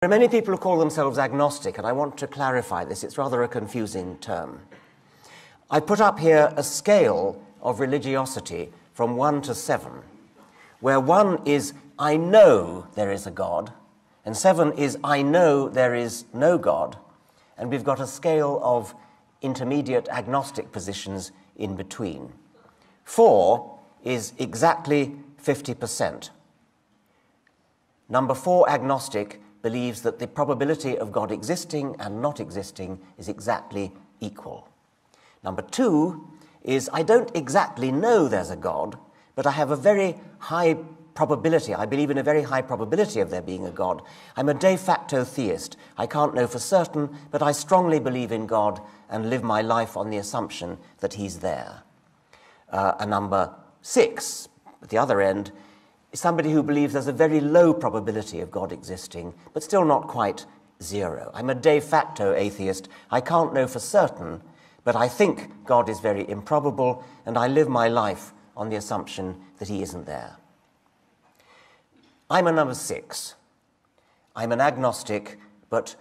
There are many people who call themselves agnostic, and I want to clarify this. It's rather a confusing term. I put up here a scale of religiosity from 1 to 7, where 1 is, I know there is a God, and 7 is, I know there is no God, and we've got a scale of intermediate agnostic positions in between. 4 is exactly 50%. Number 4, agnostic, believes that the probability of God existing and not existing is exactly equal. Number 2 is, I don't exactly know there's a God, but I have a very high probability. I believe in a very high probability of there being a God. I'm a de facto theist. I can't know for certain, but I strongly believe in God and live my life on the assumption that he's there. And number 6, at the other end, is somebody who believes there's a very low probability of God existing, but still not quite 0. I'm a de facto atheist. I can't know for certain, but I think God is very improbable, and I live my life on the assumption that he isn't there. I'm a number 6. I'm an agnostic, but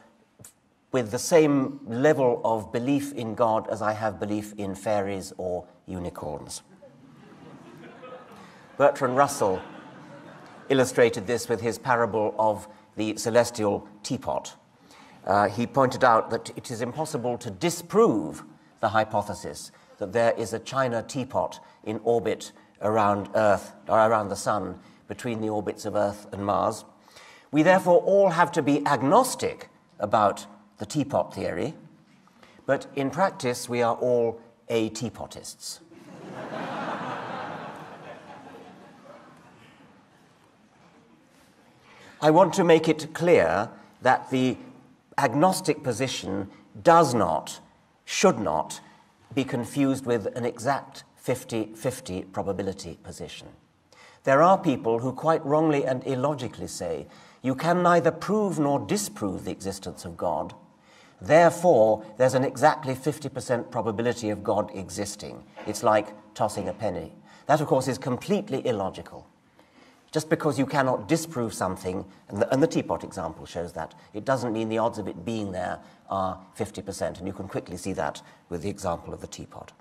with the same level of belief in God as I have belief in fairies or unicorns. Bertrand Russell illustrated this with his parable of the celestial teapot. He pointed out that it is impossible to disprove the hypothesis that there is a china teapot in orbit around Earth, or around the Sun, between the orbits of Earth and Mars. We therefore all have to be agnostic about the teapot theory, but in practice we are all a-teapotists. I want to make it clear that the agnostic position does not, should not, be confused with an exact 50-50 probability position. There are people who quite wrongly and illogically say, you can neither prove nor disprove the existence of God, therefore there's an exactly 50% probability of God existing. It's like tossing a penny. That, of course, is completely illogical. Just because you cannot disprove something, and the teapot example shows that, it doesn't mean the odds of it being there are 50%, and you can quickly see that with the example of the teapot.